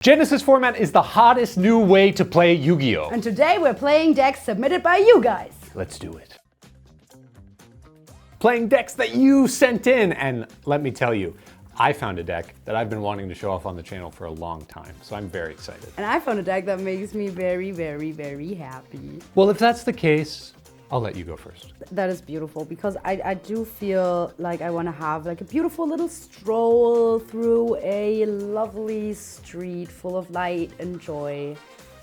Genesys Format is the hottest new way to play Yu-Gi-Oh! And today we're playing decks submitted by you guys. Let's do it. Playing decks that you sent in, and let me tell you, I found a deck that I've been wanting to show off on the channel for a long time, so I'm very excited. And I found a deck that makes me very, very, very happy. Well, if that's the case, I'll let you go first. That is beautiful because I do feel like I want to have like a beautiful little stroll through a lovely street full of light and joy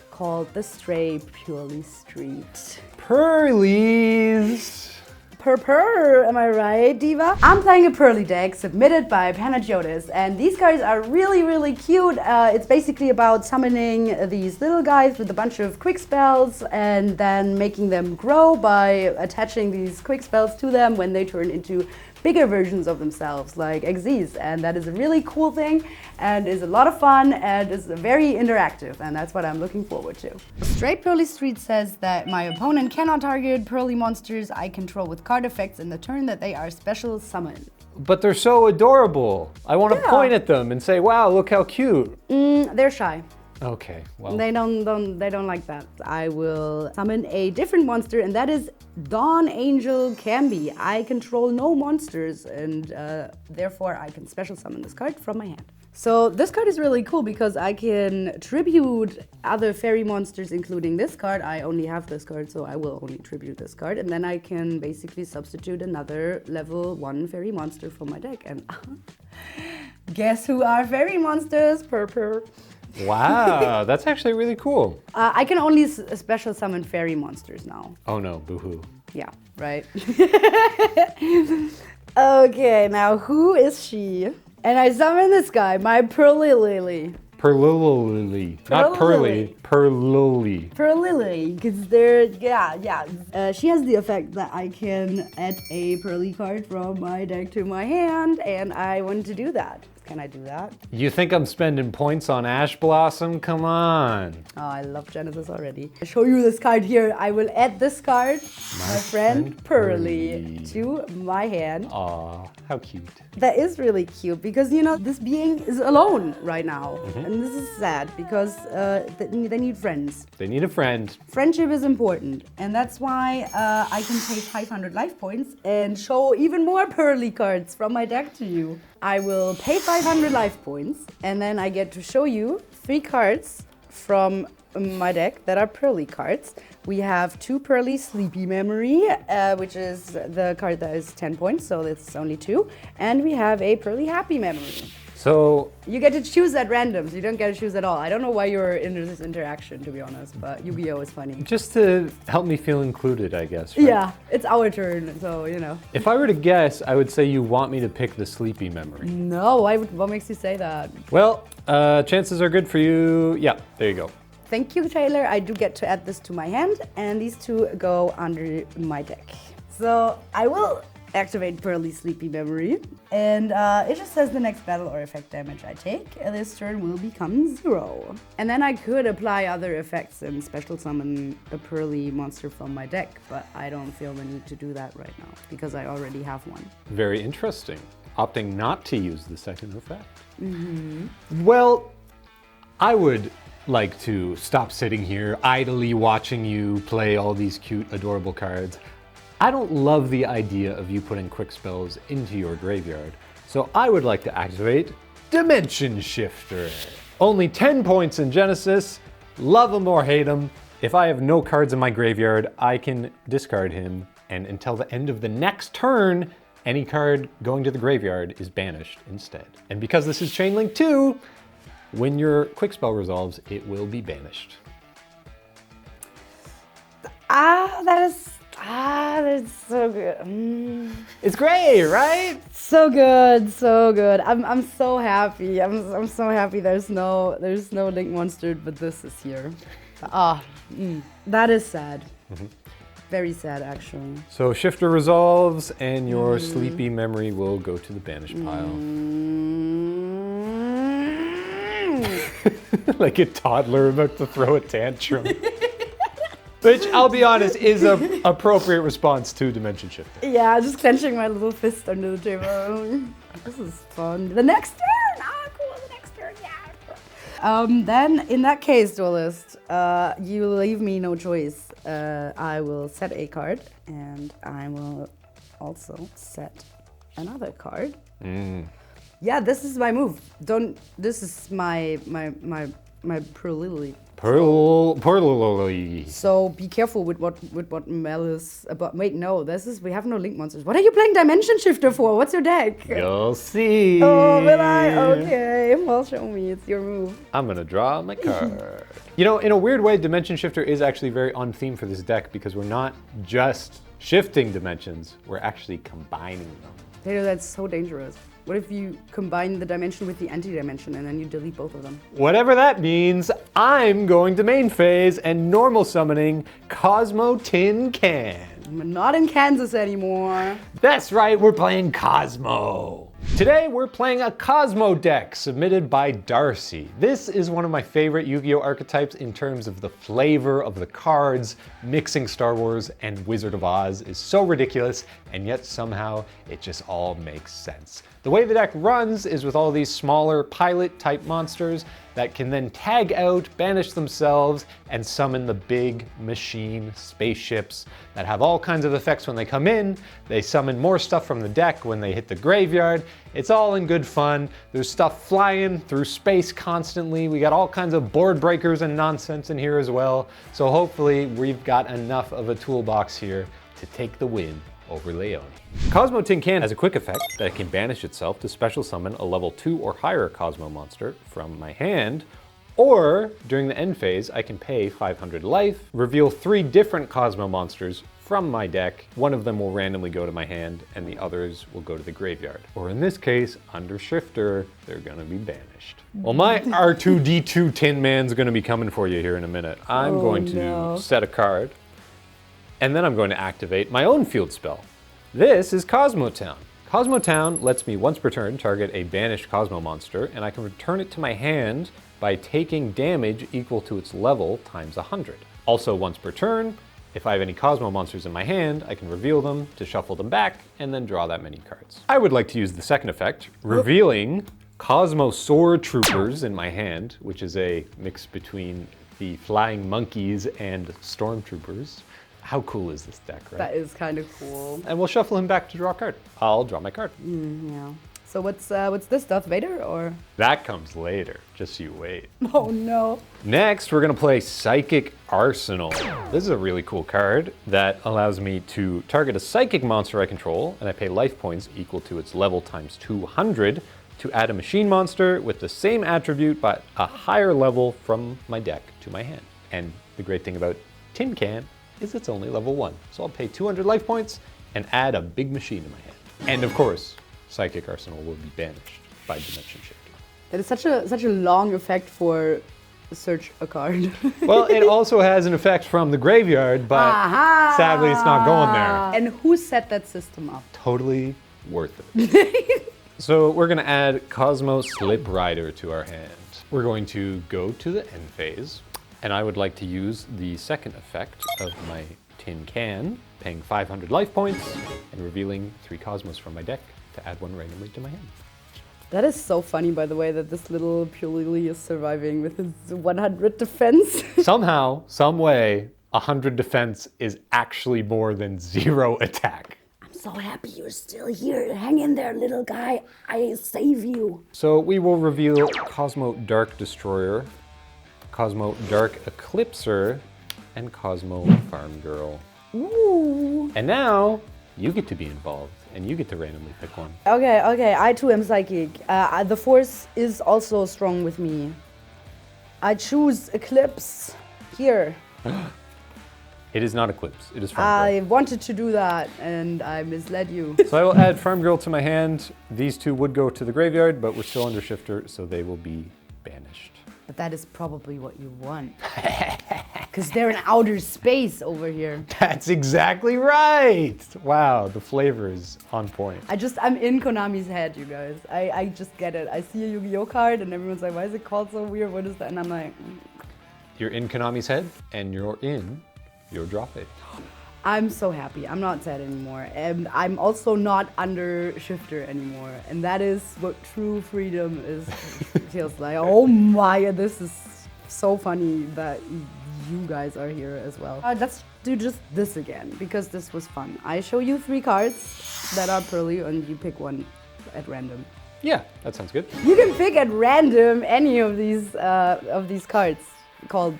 called the Stray Purely Street. Pearlies! Purr, am I right, Diva? I'm playing a Pearly deck submitted by Genesys, and these cards are really, really cute. It's basically about summoning these little guys with a bunch of quick spells and then making them grow by attaching these quick spells to them when they turn into bigger versions of themselves, like Xyz. And that is a really cool thing and is a lot of fun and is very interactive, and that's what I'm looking forward to. Straight Pearly Street says that my opponent cannot target Pearly monsters I control with card effects in the turn that they are special summoned. But they're so adorable. I want to point at them and say, wow, look how cute. They're shy. Okay, well. They don't like that. I will summon a different monster, and that is Dawn Angel Camby. I control no monsters, and therefore I can special summon this card from my hand. So this card is really cool because I can tribute other fairy monsters, including this card. I only have this card, so I will only tribute this card. And then I can basically substitute another level 1 fairy monster from my deck. And guess who are fairy monsters? Purr. Wow, that's actually really cool. I can only special summon fairy monsters now. Oh no, boo-hoo. Yeah, right. Okay, now who is she? And I summon this guy, my Pearly Lily. Perlily. Not Pearly, Perlily. Pearly, because they're, yeah. She has the effect that I can add a Pearly card from my deck to my hand, and I want to do that. Can I do that? You think I'm spending points on Ash Blossom? Come on. Oh, I love Genesys already. I'll show you this card here. I will add this card, my friend Pearly, to my hand. Aw, how cute. That is really cute because, you know, this being is alone right now. And this is sad because they need friends. They need a friend. Friendship is important. And that's why I can pay 500 life points and show even more Pearly cards from my deck to you. I will pay 500 life points, and then I get to show you 3 cards from my deck that are Pearly cards. We have 2 Pearly Sleepy Memory, which is the card that is 10 points, so it's only 2. And we have a Pearly Happy Memory. So you get to choose at random, so you don't get to choose at all. I don't know why you're in this interaction, to be honest, but YuGiOh is funny. just to help me feel included, I guess, right? Yeah, it's our turn, so, you know. If I were to guess, I would say you want me to pick the Sleepy Memory. No, what makes you say that? Well, chances are good for you. Yeah, there you go. Thank you, Taylor. I do get to add this to my hand, and these 2 go under my deck. So I will activate Pearly Sleepy Memory, and it just says the next battle or effect damage I take, this turn will become 0. And then I could apply other effects and special summon a Pearly monster from my deck, but I don't feel the need to do that right now, because I already have one. Very interesting. Opting not to use the second effect. Well, I would like to stop sitting here idly watching you play all these cute, adorable cards. I don't love the idea of you putting quick spells into your graveyard, so I would like to activate Dimension Shifter. Only 10 points in Genesys, love him or hate him. If I have no cards in my graveyard, I can discard him, and until the end of the next turn, any card going to the graveyard is banished instead. And because this is Chain Link 2, when your quick spell resolves, it will be banished. That's so good. It's great, right? So good, so good. I'm so happy. I'm so happy. There's no Link monster, but this is here. That is sad. Very sad, actually. So Shifter resolves, and your Sleepy Memory will go to the banish pile. Like a toddler about to throw a tantrum. Which, I'll be honest, is an appropriate response to Dimension Shifter. Yeah, just clenching my little fist under the table. This is fun. The next turn! Ah, cool, the next turn, yeah. Then, in that case, duelist, you leave me no choice. I will set a card, and I will also set another card. Yeah, this is my move. This is my Pearlily. Pearlily. So be careful with what Malice about. Wait, no, we have no link monsters. What are you playing Dimension Shifter for? What's your deck? You'll see. Oh, will I? Okay, well, show me. It's your move. I'm gonna draw my card. You know, in a weird way, Dimension Shifter is actually very on theme for this deck because we're not just shifting dimensions, we're actually combining them. Taylor, that's so dangerous. What if you combine the dimension with the anti-dimension and then you delete both of them? Whatever that means, I'm going to main phase and normal summoning Cosmo Tin Can. We're not in Kansas anymore. That's right, we're playing Cosmo. Today we're playing a Cosmo deck submitted by Darcy. This is one of my favorite Yu-Gi-Oh archetypes in terms of the flavor of the cards. Mixing Star Wars and Wizard of Oz is so ridiculous, and yet somehow it just all makes sense. The way the deck runs is with all these smaller pilot type monsters that can then tag out, banish themselves, and summon the big machine spaceships that have all kinds of effects when they come in. They summon more stuff from the deck when they hit the graveyard. It's all in good fun. There's stuff flying through space constantly. We got all kinds of board breakers and nonsense in here as well. So hopefully we've got enough of a toolbox here to take the win over Leone. Cosmo Tin Can has a quick effect that it can banish itself to special summon a level 2 or higher Cosmo monster from my hand, or during the end phase, I can pay 500 life, reveal 3 different Cosmo monsters from my deck. One of them will randomly go to my hand, and the others will go to the graveyard. Or in this case, under Shifter, they're gonna be banished. Well, my R2-D2 Tin Man's gonna be coming for you here in a minute. I'm going to set a card, and then I'm going to activate my own field spell. This is Cosmo Town. Cosmo Town lets me once per turn target a banished Cosmo monster, and I can return it to my hand by taking damage equal to its level times 100. Also once per turn, if I have any Cosmo monsters in my hand, I can reveal them to shuffle them back and then draw that many cards. I would like to use the second effect, revealing Cosmo Sword Troopers in my hand, which is a mix between the Flying Monkeys and Stormtroopers. How cool is this deck, right? That is kind of cool. And we'll shuffle him back to draw a card. I'll draw my card. Yeah. So what's this, Darth Vader or? That comes later, just you wait. Oh no. Next, we're gonna play Psychic Arsenal. This is a really cool card that allows me to target a psychic monster I control, and I pay life points equal to its level times 200 to add a machine monster with the same attribute but a higher level from my deck to my hand. And the great thing about Tin Can is it's only level 1. So I'll pay 200 life points and add a big machine in my hand. And of course, Psychic Arsenal will be banished by Dimension Shifter. That is such a long effect for search a card. Well, it also has an effect from the graveyard, but sadly it's not going there. And who set that system up? Totally worth it. So we're gonna add Cosmo Slip Rider to our hand. We're going to go to the end phase, and I would like to use the second effect of my Tin Can, paying 500 life points and revealing 3 Cosmos from my deck to add 1 randomly to my hand. That is so funny, by the way, that this little Purely is surviving with his 100 defense. Somehow, some way, 100 defense is actually more than 0 attack. I'm so happy you're still here. Hang in there, little guy. I save you. So we will reveal Cosmo Dark Destroyer, Cosmo Dark Eclipser, and Cosmo Farm Girl. Ooh. And now, you get to be involved, and you get to randomly pick one. Okay, I too am psychic. The force is also strong with me. I choose Eclipse here. It is not Eclipse, it is Farm I wanted to do that, and I misled you. Girl. So I will add Farm Girl to my hand. These 2 would go to the graveyard, but we're still under Shifter, so they will be banished. But that is probably what you want. Because they're in outer space over here. That's exactly right! Wow, the flavor is on point. I'm in Konami's head, you guys. I just get it. I see a Yu-Gi-Oh card and everyone's like, why is it called so weird? What is that? And I'm like... You're in Konami's head, and you're in your draw phase. I'm so happy. I'm not sad anymore. And I'm also not under shifter anymore. And that is what true freedom feels like. Oh my, this is so funny that you guys are here as well. Let's do just this again, because this was fun. I show you 3 cards that are pearly, and you pick one at random. Yeah, that sounds good. You can pick at random any of these cards called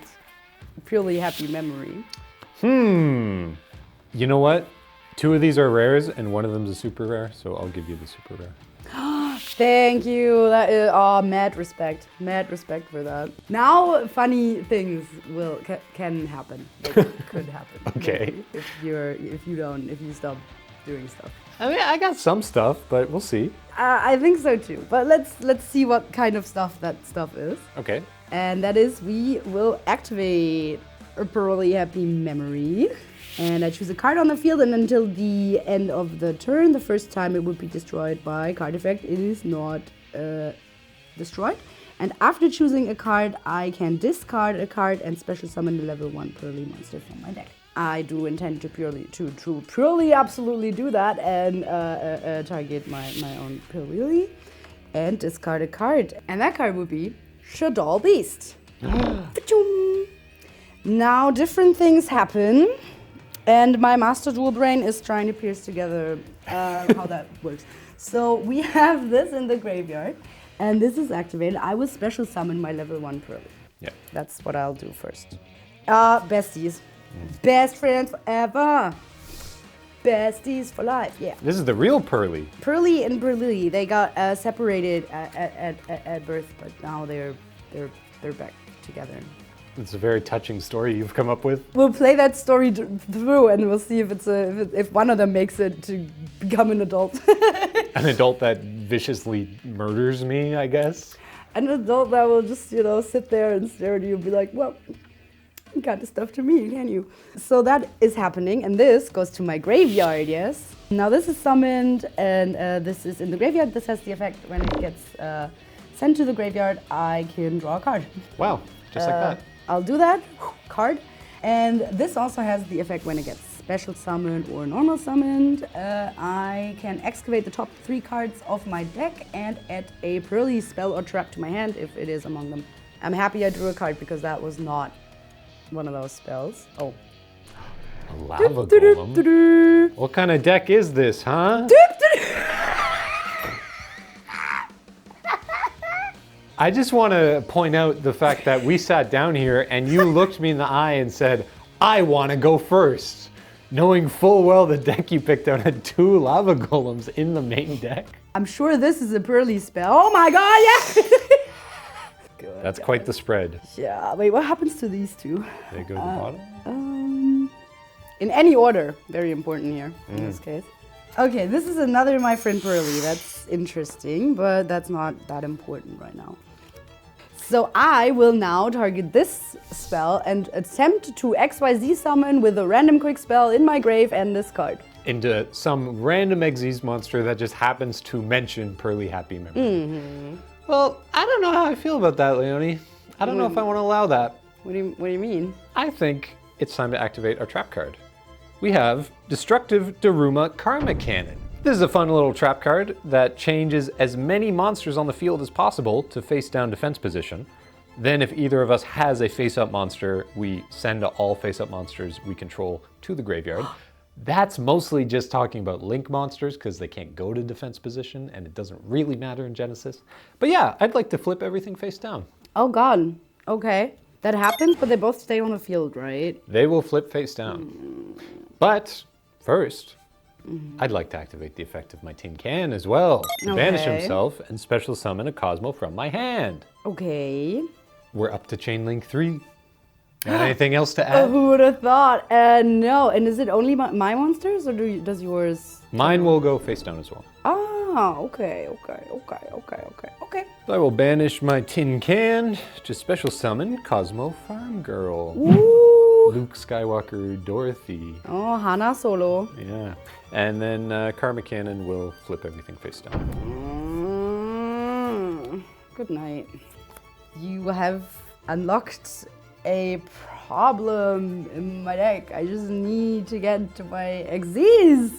Purely Happy Memory. You know what? 2 of these are rares, and one of them is a super rare, so I'll give you the super rare. Thank you. That is mad respect for that. Now funny things can happen. Could happen. Okay. If you stop doing stuff. I mean, I got some stuff, but we'll see. I think so too. But let's see what kind of stuff that stuff is. Okay. And that is, we will activate a Purely Happy Memory. And I choose a card on the field, and until the end of the turn, the first time it would be destroyed by card effect, it is not destroyed. And after choosing a card, I can discard a card and special summon a level 1 Purely monster from my deck. I do intend to purely absolutely do that and target my own Purely and discard a card. And that card would be Shadow Beast. Now different things happen. And my master dual brain is trying to piece together how that works. So we have this in the graveyard, and this is activated. I will special summon my level 1 Purely. Yeah. That's what I'll do first. Besties. Best friends forever. Besties for life, yeah. This is the real Purely. Purely and Purely, they got separated at birth, but now they're back together. It's a very touching story you've come up with. We'll play that story through, and we'll see if one of them makes it to become an adult. An adult that viciously murders me, I guess. An adult that will just, sit there and stare at you and be like, well, you got the stuff to me, can you? So that is happening, and this goes to my graveyard, yes? Now this is summoned, and this is in the graveyard. This has the effect when it gets sent to the graveyard, I can draw a card. Wow, just like that. I'll do that, card. And this also has the effect when it gets special summoned or normal summoned. I can excavate the top 3 cards of my deck and add a Purely spell or trap to my hand if it is among them. I'm happy I drew a card because that was not one of those spells. Oh. A lava golem? What kind of deck is this, huh? I just want to point out the fact that we sat down here and you looked me in the eye and said, I want to go first, knowing full well the deck you picked out had 2 lava golems in the main deck. I'm sure this is a Purely spell. Oh my god, yeah! Good, that's quite the spread. Yeah, wait, what happens to these 2? They go to the bottom? In any order, very important here in this case. Okay, this is another My Friend Purely. That's interesting, but that's not that important right now. So I will now target this spell and attempt to XYZ summon with a random quick spell in my grave and this card. Into some random Xyz monster that just happens to mention Purely Happy Memory. Well, I don't know how I feel about that, Leonie. I don't know if I want to allow that. What do you mean? I think it's time to activate our trap card. We have Destructive Daruma Karma Cannon. This is a fun little trap card that changes as many monsters on the field as possible to face-down defense position. Then if either of us has a face-up monster, we send all face-up monsters we control to the graveyard. That's mostly just talking about link monsters because they can't go to defense position and it doesn't really matter in Genesys. But yeah, I'd like to flip everything face down. Oh god, okay. That happens, but they both stay on the field, right? They will flip face down. But first, I'd like to activate the effect of my tin can as well. To banish himself and special summon a Cosmo from my hand. Okay. We're up to chain link 3. Got anything else to add? Who would have thought? No, and is it only my monsters or does yours? Mine will go face down as well. Ah, okay. I will banish my tin can to special summon Cosmo Farm Girl. Ooh. Luke Skywalker Dorothy. Oh, Hana Solo. Yeah. And then Karma Cannon will flip everything face down. Good night. You have unlocked a problem in my deck. I just need to get to my XZs.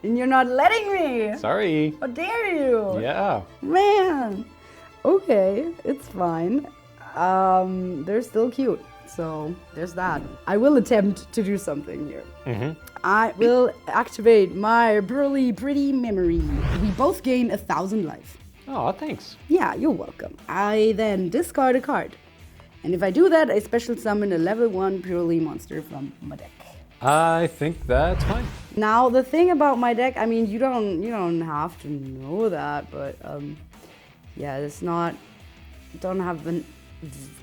And you're not letting me. Sorry. How dare you? Yeah. Man. Okay, it's fine. They're still cute. So there's that. I will attempt to do something here. I will activate my burly pretty memory. We both gain 1,000 life. Oh, thanks. Yeah, you're welcome. I then discard a card. And if I do that, I special summon a level 1 purely monster from my deck. I think that's fine. Now the thing about my deck, I mean, you don't have to know that, but yeah, it's not. Don't have a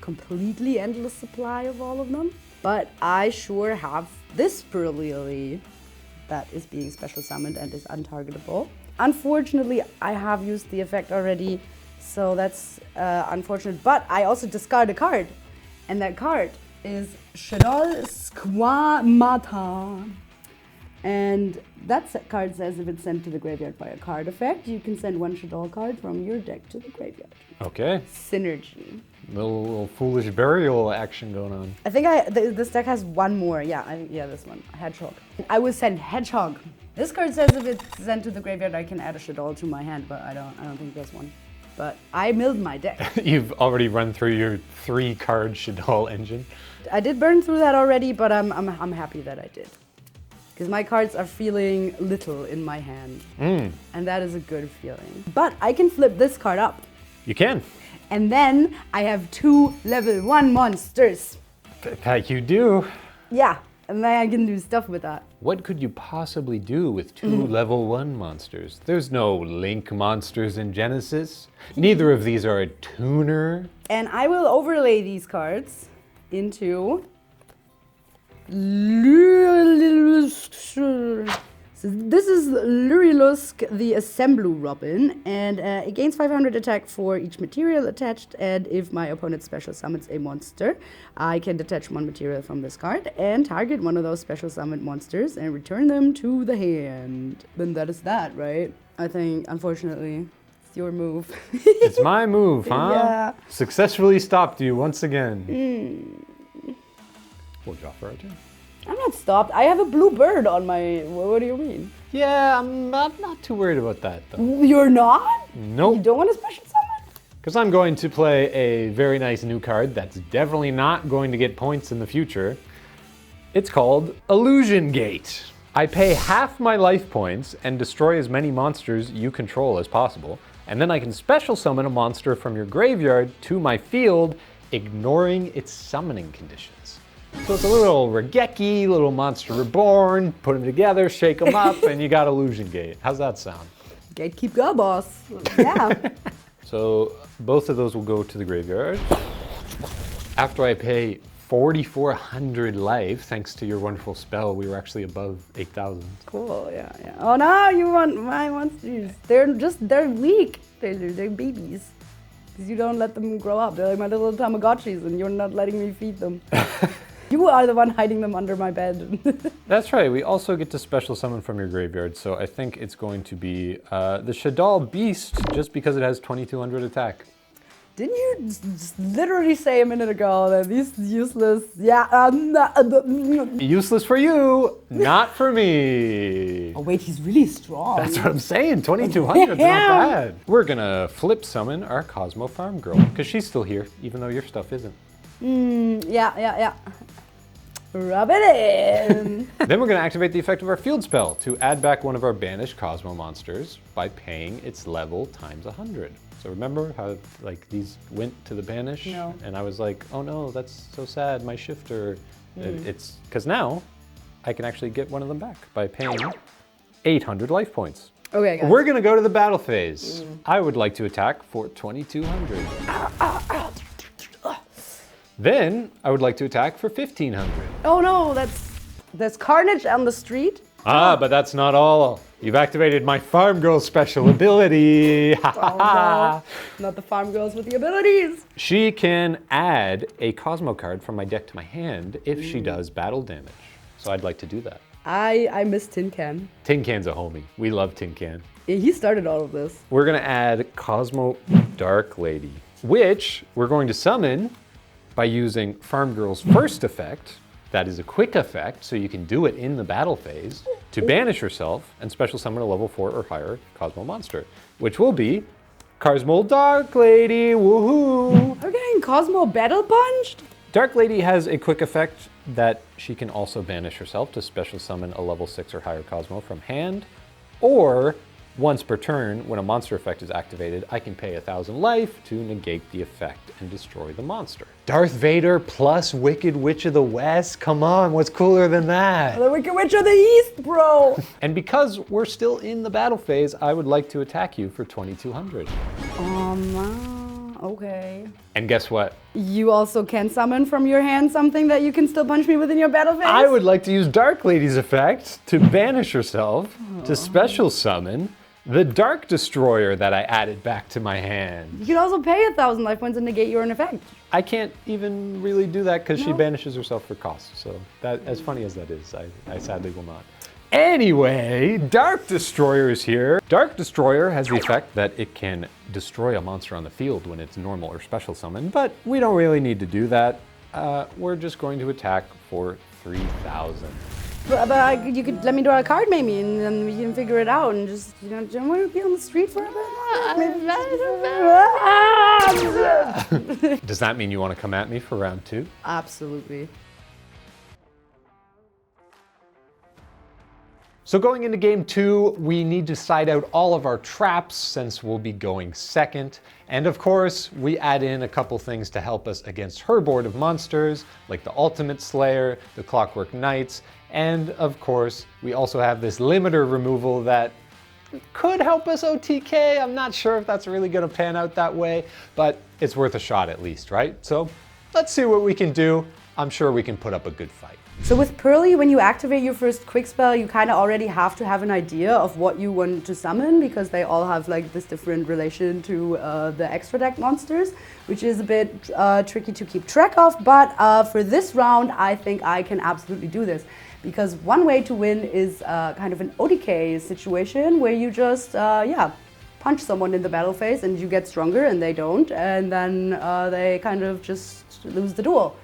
completely endless supply of all of them. But I sure have this purely that is being special summoned and is untargetable. Unfortunately, I have used the effect already, so that's unfortunate. But I also discard a card, and that card is Shadow Squamata. And that card says if it's sent to the graveyard by a card effect, you can send one Shadow card from your deck to the graveyard. Okay. Synergy. Little foolish burial action going on. I think this deck has one more. Yeah, this one. Hedgehog. I will send Hedgehog. This card says if it's sent to the graveyard, I can add a Shadow to my hand, but I don't think there's one. But I milled my deck. You've already run through your 3-card Shadow engine. I did burn through that already, but I'm happy that I did. Because my cards are feeling little in my hand. And that is a good feeling. But I can flip this card up. You can. And then I have 2 level 1 monsters. That you do. Yeah, and then I can do stuff with that. What could you possibly do with 2 level 1 monsters? There's no Link monsters in Genesis. Neither of these are a tuner. And I will overlay these cards into So this is Lurilusk, the Assemblu Robin, and it gains 500 attack for each material attached, and if my opponent special summons a monster, I can detach 1 material from this card and target one of those special summoned monsters and return them to the hand. Then that is that, right? I think, unfortunately, it's your move. It's my move, huh? Yeah. Successfully stopped you once again. We'll draw for our turn. I'm not stopped. I have a blue bird on my... What do you mean? Yeah, I'm not too worried about that, though. You're not? Nope. You don't want a special summon? Because I'm going to play a very nice new card that's definitely not going to get points in the future. It's called Illusion Gate. I pay half my life points and destroy as many monsters you control as possible, and then I can special summon a monster from your graveyard to my field, ignoring its summoning conditions. So it's a little Regeki, little monster reborn, put them together, shake them up, and you got Illusion Gate. How's that sound? Gatekeep go, boss. Yeah. So both of those will go to the graveyard. After I pay 4,400 life, thanks to your wonderful spell, we were actually above 8,000. Cool, yeah. Oh no, you want my monsters. They're weak. They're babies. Because you don't let them grow up. They're like my little Tamagotchis and you're not letting me feed them. You are the one hiding them under my bed. That's right. We also get to special summon from your graveyard, so I think it's going to be the Shadal Beast, just because it has 2,200 attack. Didn't you just literally say a minute ago that these useless... Useless for you, not for me. Oh wait, he's really strong. That's what I'm saying. 2,200 is not bad. We're gonna flip summon our Cosmo Farm Girl, because she's still here, even though your stuff isn't. Yeah. Rub it in. Then we're going to activate the effect of our field spell to add back one of our banished Cosmo monsters by paying its level times 100. So remember how like these went to the banish? No. And I was like, oh no, that's so sad, my shifter. It's because now I can actually get one of them back by paying 800 life points. Okay, guys. We're going to go to the battle phase. I would like to attack for 2,200. Then I would like to attack for 1,500. Oh no, there's carnage on the street. But that's not all. You've activated my Farm Girl special ability. Oh no, not the farm girls with the abilities. She can add a Cosmo card from my deck to my hand if she does battle damage. So I'd like to do that. I miss Tin Can. Tin Can's a homie. We love Tin Can. He started all of this. We're gonna add Cosmo Dark Lady, which we're going to summon by using Farm Girl's first effect, that is a quick effect, so you can do it in the battle phase, to banish yourself and special summon a level 4 or higher Cosmo monster, which will be Cosmo Dark Lady, woohoo! We're getting Cosmo battle punched? Dark Lady has a quick effect that she can also banish herself to special summon a level 6 or higher Cosmo from hand, or once per turn, when a monster effect is activated, I can pay 1,000 life to negate the effect and destroy the monster. Darth Vader plus Wicked Witch of the West? Come on, what's cooler than that? The Wicked Witch of the East, bro! And because we're still in the battle phase, I would like to attack you for 2,200. Okay. And guess what? You also can summon from your hand something that you can still punch me with in your battle phase? I would like to use Dark Lady's effect to banish herself to special summon the Dark Destroyer that I added back to my hand. You can also pay 1,000 life points and negate your own effect. I can't even really do that because she banishes herself for cost. So that, as funny as that is, I sadly will not. Anyway, Dark Destroyer is here. Dark Destroyer has the effect that it can destroy a monster on the field when it's normal or special summon, but we don't really need to do that. We're just going to attack for 3,000. But you could let me draw a card maybe, and then we can figure it out and just, you know, do you want to be on the street for a bit? Does that mean you want to come at me for round 2? Absolutely. So going into game 2, we need to side out all of our traps since we'll be going second. And of course, we add in a couple things to help us against her board of monsters, like the Ultimate Slayer, the Clockwork Knights, and of course, we also have this limiter removal that could help us OTK. I'm not sure if that's really gonna pan out that way, but it's worth a shot at least, right? So let's see what we can do. I'm sure we can put up a good fight. So with Pearly, when you activate your first quick spell, you kind of already have to have an idea of what you want to summon, because they all have like this different relation to the extra deck monsters, which is a bit tricky to keep track of. But for this round, I think I can absolutely do this, because one way to win is kind of an OTK situation where you just, punch someone in the battle phase and you get stronger and they don't, and then they kind of just lose the duel.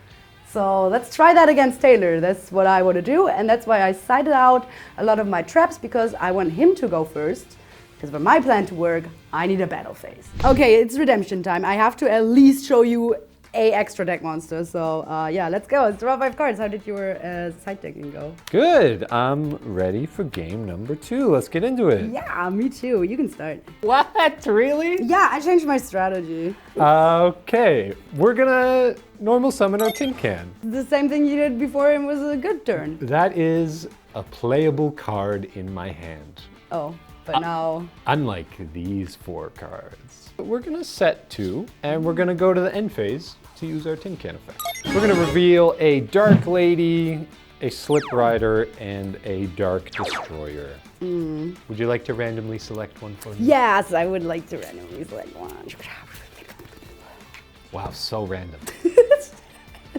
So let's try that against Taylor. That's what I want to do, and that's why I sided out a lot of my traps, because I want him to go first. Because for my plan to work, I need a battle phase. Okay, it's redemption time. I have to at least show you a extra deck monster. So yeah, let's go. Let's draw 5 cards. How did your side decking go? Good. I'm ready for game number 2. Let's get into it. Yeah, me too. You can start. What? Really? Yeah, I changed my strategy. Okay, we're gonna normal summon our tin can. The same thing you did before and was a good turn. That is a playable card in my hand. Oh, but now... Unlike these 4 cards. We're gonna set 2, and we're gonna go to the end phase to use our tin can effect. We're gonna reveal a Dark Lady, a Slip Rider, and a Dark Destroyer. Would you like to randomly select one for me? Yes, I would like to randomly select one. Wow, so random.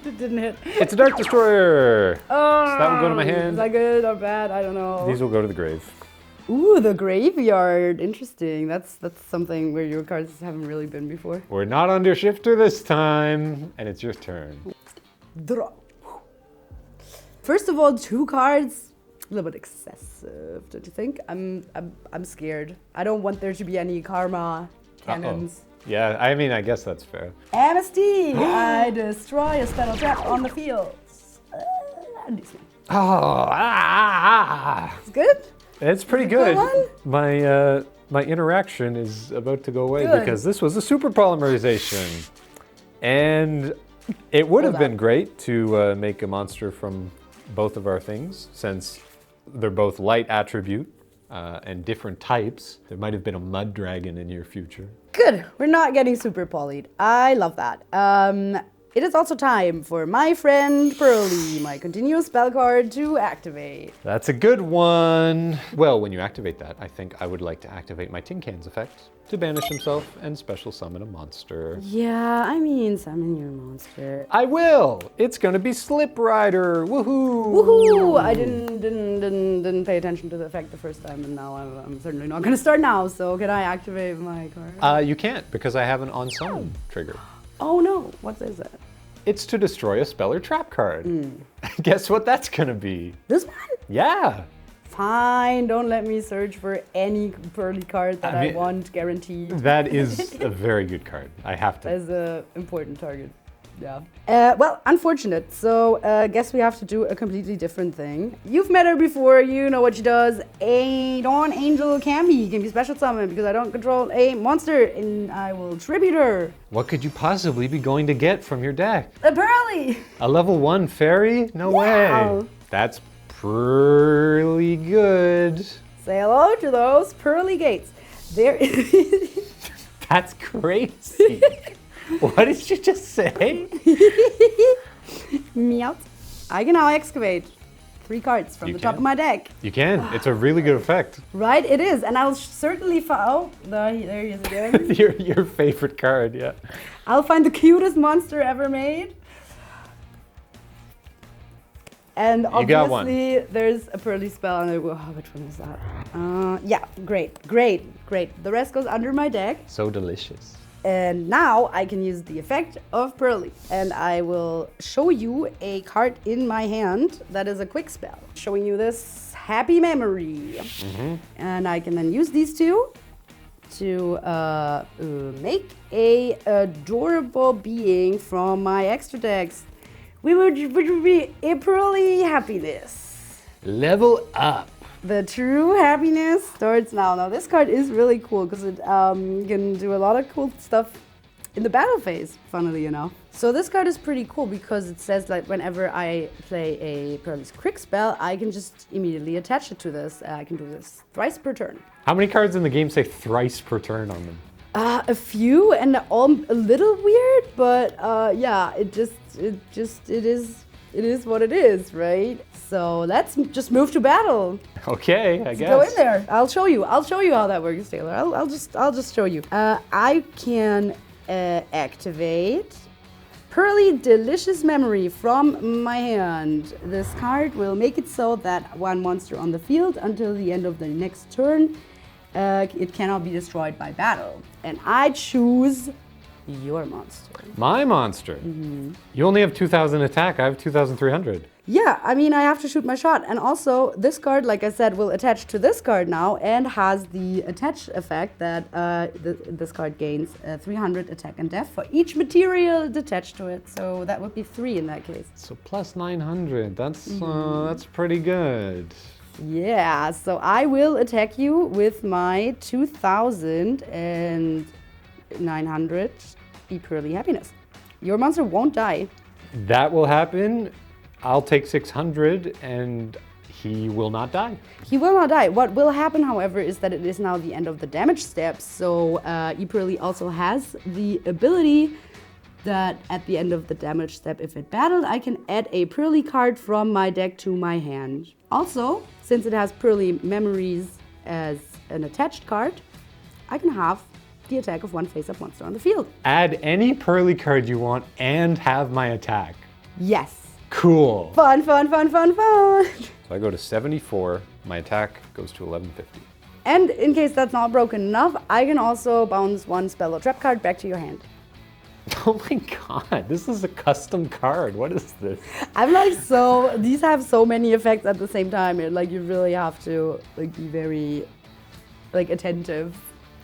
It didn't hit. It's a Dark Destroyer! Oh, So that will go to my hand. Is that good or bad? I don't know. These will go to the grave. Ooh, the graveyard. Interesting. That's something where your cards haven't really been before. We're not under shifter this time, and it's your turn. Draw. First of all, 2 cards. A little bit excessive, don't you think? I'm scared. I don't want there to be any karma cannons. Yeah, I mean, I guess that's fair. Amnesty! I destroy a spell trap on the field. It's good? It's pretty good. My interaction is about to go away because this was a super polymerization. And it would have been great to make a monster from both of our things, since they're both light attribute and different types. There might have been a mud dragon in your future. Good. We're not getting super polyed. I love that. It is also time for my friend Pearly, my continuous spell card, to activate. That's a good one. Well, when you activate that, I think I would like to activate my Tin Can's effect to banish himself and special summon a monster. Yeah, I mean, summon your monster. I will. It's gonna be Slip Rider. Woohoo! Woohoo! I didn't pay attention to the effect the first time, and now I'm certainly not gonna start now. So can I activate my card? You can't, because I have an on summon trigger. Oh no! What is it? It's to destroy a spell or trap card. Guess what that's gonna be? This one? Yeah. Fine, don't let me search for any pearly card that I want, guaranteed. That is a very good card. I have to. As an important target. Yeah. Well, unfortunate. So, guess we have to do a completely different thing. You've met her before. You know what she does. A Dawn Angel can be special summon because I don't control a monster, and I will tribute her. What could you possibly be going to get from your deck? A Pearly. A level 1 fairy? No way. That's pretty good. Say hello to those pearly gates. There is. That's crazy. What did you just say? Meow. I can now excavate 3 cards from the top of my deck. You can. It's a really good effect. Right, it is. And I'll certainly find. Oh, there he is again. your favorite card, yeah. I'll find the cutest monster ever made. And obviously, there's a pearly spell. And which one is that? Yeah, great. The rest goes under my deck. So delicious. And now I can use the effect of Pearly. And I will show you a card in my hand that is a quick spell. Showing you this Happy Memory. And I can then use these two to make a adorable being from my extra decks. Which would be a Pearly Happiness. Level up. The true happiness starts now. Now this card is really cool because it can do a lot of cool stuff in the battle phase, funnily enough. So this card is pretty cool because it says like whenever I play a Pearly's quick spell, I can just immediately attach it to this. I can do this thrice per turn. How many cards in the game say thrice per turn on them? A few, and all a little weird, but yeah, it is what it is, right? So let's just move to battle. Okay, I guess. Go in there. I'll show you how that works, Taylor. I'll just show you. I can activate Pearly Delicious Memory from my hand. This card will make it so that one monster on the field until the end of the next turn, it cannot be destroyed by battle. And I choose your monster. My monster? You only have 2,000 attack. I have 2,300. Yeah, I mean, I have to shoot my shot. And also, this card, like I said, will attach to this card now and has the attach effect that this card gains 300 attack and def for each material attached to it. So that would be 3 in that case. So plus 900. That's pretty good. Yeah, so I will attack you with my 2,900 Be Pearly Happiness. Your monster won't die. That will happen. I'll take 600 and he will not die. He will not die. What will happen, however, is that it is now the end of the damage step. So Pearly also has the ability that at the end of the damage step, if it battled, I can add a Pearly card from my deck to my hand. Also, since it has Pearly Memories as an attached card, I can have the attack of one face-up monster on the field. Add any Pearly card you want and have my attack. Yes. Cool. Fun. So I go to 74, my attack goes to 1150. And in case that's not broken enough, I can also bounce one spell or trap card back to your hand. Oh my god, this is a custom card. What is this? I'm like, these have so many effects at the same time. Like, you really have to like be very like attentive.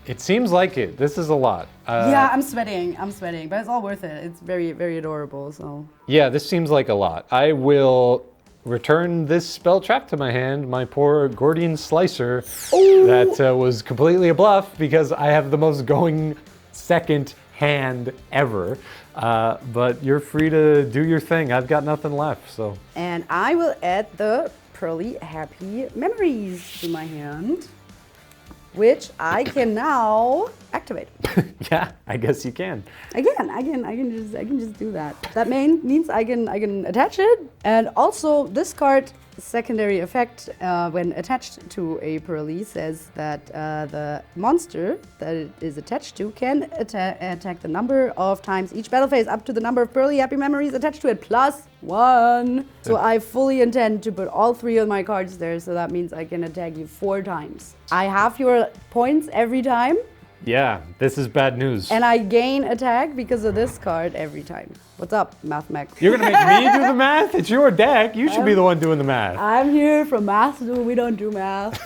It seems like it. This is a lot. Yeah, I'm sweating, but it's all worth it. It's very, very adorable, so. Yeah, this seems like a lot. I will return this spell trap to my hand, my poor Gordian Slicer. Ooh. That was completely a bluff because I have the most going second hand ever. But you're free to do your thing. I've got nothing left, so. And I will add the Pearly Happy Memories to my hand, which I can now activate. Yeah, I guess you can. I can just do that. That means I can attach it, and also this card secondary effect when attached to a Pearly says that the monster that it is attached to can attack the number of times each battle phase up to the number of Pearly Happy Memories attached to it +1. So I fully intend to put all 3 of my cards there, so that means I can attack you 4 times. I have your points every time, Yeah, this is bad news. And I gain attack because of this card every time. What's up, Math Mech? You're gonna make me do the math? It's your deck. You should be the one doing the math. I'm here from Math Duel. We don't do math.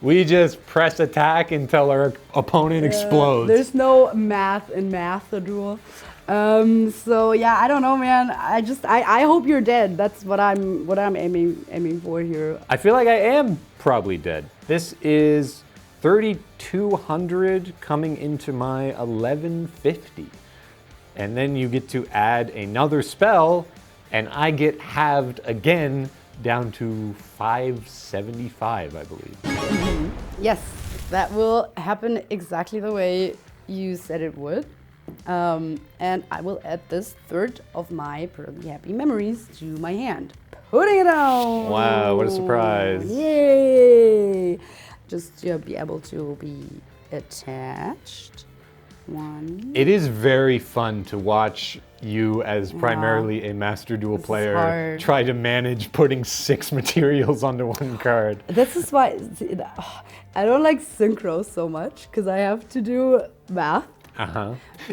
We just press attack until our opponent explodes. There's no math in Math Duel. So yeah, I don't know, man. I hope you're dead. That's what I'm aiming for here. I feel like I am probably dead. This is 3,200 coming into my 1150. And then you get to add another spell, and I get halved again down to 575, I believe. Yes, that will happen exactly the way you said it would. And I will add this third of my Pearly Happy Memories to my hand. Putting it down! Wow, what a surprise. Yay! Just to be able to be attached. One. It is very fun to watch you, as primarily a Master Duel player, try to manage putting 6 materials onto one card. This is why I don't like synchro so much, because I have to do math.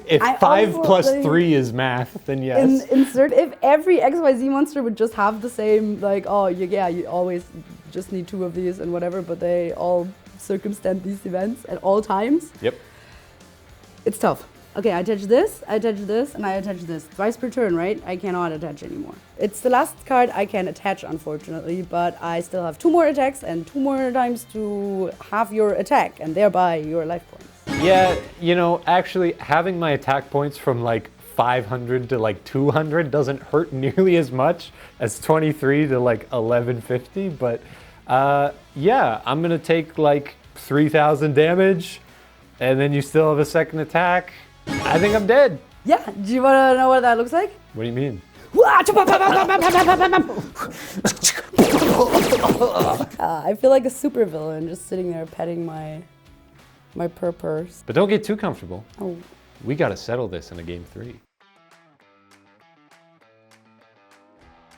If 5 plus 3 is math, then yes. Insert if every XYZ monster would just have the same, like, oh, yeah, you always just need 2 of these and whatever, but they all circumstance these events at all times. Yep. It's tough. Okay, I attach this, and I attach this. Twice per turn, right? I cannot attach anymore. It's the last card I can attach, unfortunately, but I still have 2 more attacks and 2 more times to halve your attack, and thereby your life points. Yeah, you know, actually having my attack points from like 500 to like 200 doesn't hurt nearly as much as 23 to like 1150, but yeah, I'm gonna take like 3,000 damage, and then you still have a second attack. I think I'm dead. Yeah, do you wanna know what that looks like? What do you mean? I feel like a supervillain just sitting there petting my purse. But don't get too comfortable. Oh. We gotta settle this in a game 3.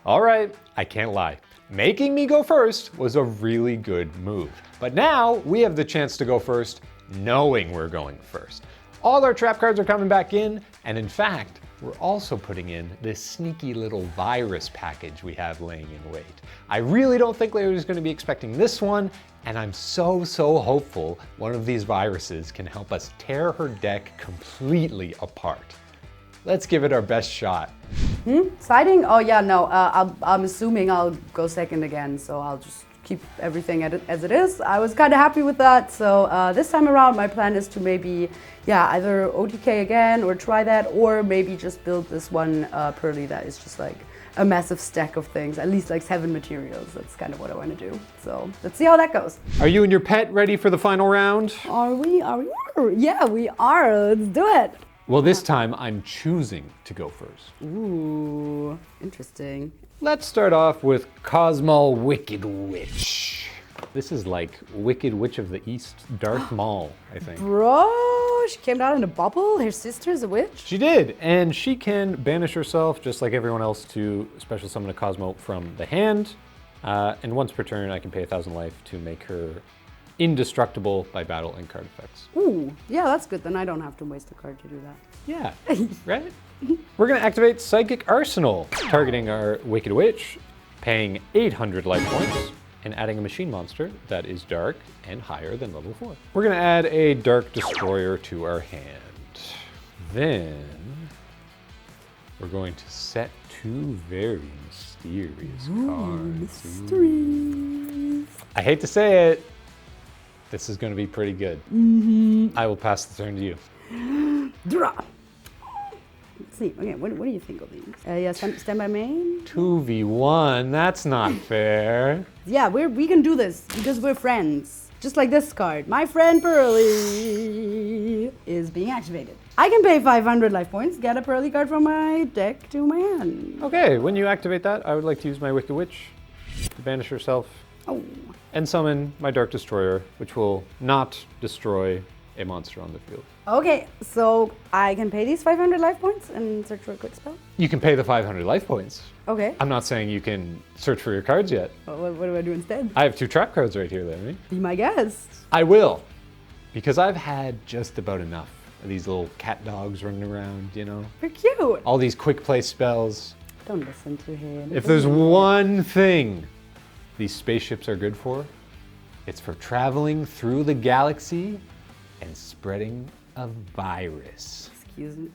All right, I can't lie. Making me go first was a really good move. But now we have the chance to go first, knowing we're going first. All our trap cards are coming back in, and in fact, we're also putting in this sneaky little virus package we have laying in wait. I really don't think Larry's gonna be expecting this one, and I'm so hopeful one of these viruses can help us tear her deck completely apart. Let's give it our best shot. Siding? Oh yeah, no, I'm assuming I'll go second again, so I'll just keep everything as it is. I was kind of happy with that, so this time around my plan is to maybe, yeah, either OTK again or try that, or maybe just build this one Pearly that is just like a massive stack of things, at least like 7 materials. That's kind of what I want to do. So let's see how that goes. Are you and your pet ready for the final round? Are we? Yeah, we are. Let's do it. Well, this time I'm choosing to go first. Ooh, interesting. Let's start off with Cosmo Wicked Witch. This is like Wicked Witch of the East, Darth Maul, I think. Bro, she came down in a bubble? Her sister's a witch? She did, and she can banish herself, just like everyone else, to special summon a Cosmo from the hand. And once per turn, I can pay 1,000 life to make her indestructible by battle and card effects. Ooh, yeah, that's good. Then I don't have to waste a card to do that. Yeah, right? We're gonna activate Psychic Arsenal, targeting our Wicked Witch, paying 800 life points, and adding a machine monster that is dark and higher than level 4. We're gonna add a Dark Destroyer to our hand. Then we're going to set 2 very mysterious cards. Mysteries. I hate to say it, this is gonna be pretty good. I will pass the turn to you. Draw. Let's see. Okay, what do you think of these? Yeah, stand by main. 2v1. That's not fair. Yeah, we can do this because we're friends. Just like this card. My friend Pearly is being activated. I can pay 500 life points, get a Pearly card from my deck to my hand. Okay, when you activate that, I would like to use my Wicked Witch to banish herself. Oh. And summon my Dark Destroyer, which will not destroy a monster on the field. Okay, so I can pay these 500 life points and search for a quick spell? You can pay the 500 life points. Okay. I'm not saying you can search for your cards yet. What do I do instead? I have 2 trap cards right here, Larry. Be my guest. I will. Because I've had just about enough of these little cat dogs running around, you know? They're cute. All these quick play spells. Don't listen to him. If there's one thing these spaceships are good for, it's for traveling through the galaxy and spreading a virus. Excuse me.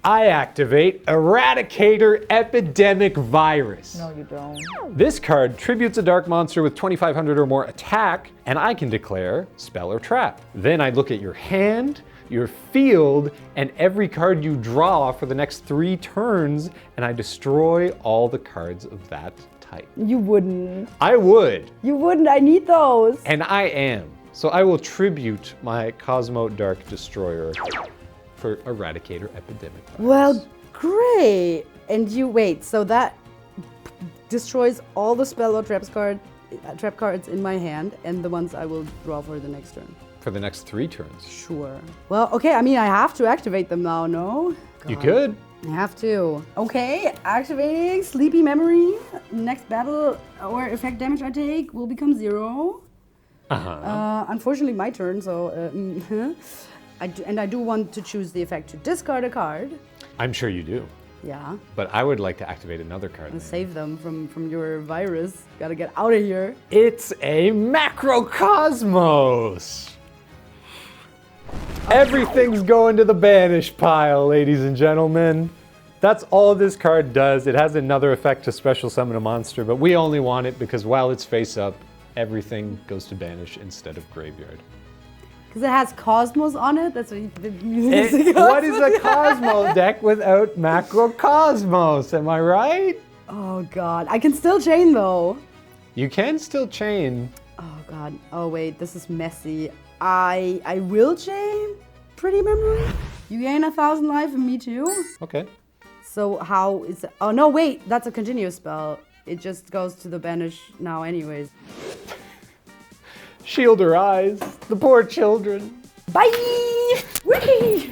I activate Eradicator Epidemic Virus. No, you don't. This card tributes a dark monster with 2,500 or more attack, and I can declare spell or trap. Then I look at your hand, your field, and every card you draw for the next 3 turns, and I destroy all the cards of that type. You wouldn't. I would. You wouldn't. I need those. And I am. So I will tribute my Cosmo Dark Destroyer for Eradicator Epidemic Virus. Well, great. And you wait, so that destroys all the spell or trap cards in my hand and the ones I will draw for the next turn. For the next 3 turns. Sure. Well, okay, I mean, I have to activate them now, no? You God. could. I have to. Okay, activating Sleepy Memory. Next battle or effect damage I take will become 0. Unfortunately, my turn, so I do want to choose the effect to discard a card. I'm sure you do. Yeah. But I would like to activate another card. And save them from your virus. Gotta get out of here. It's a Macrocosmos! Everything's going to the banish pile, ladies and gentlemen. That's all this card does. It has another effect to special summon a monster, but we only want it because while it's face up, everything goes to banish instead of graveyard. Because it has Cosmos on it? That's what you What is a Cosmo deck without Macrocosmos? Am I right? Oh god. I can still chain though. You can still chain. Oh god. Oh wait, this is messy. I will chain Pretty Memory. You gain 1,000 life and me too. Okay. So how is it? Oh no, wait, that's a continuous spell. It just goes to the banish now anyways. Shield her eyes, the poor children. Bye! Whee!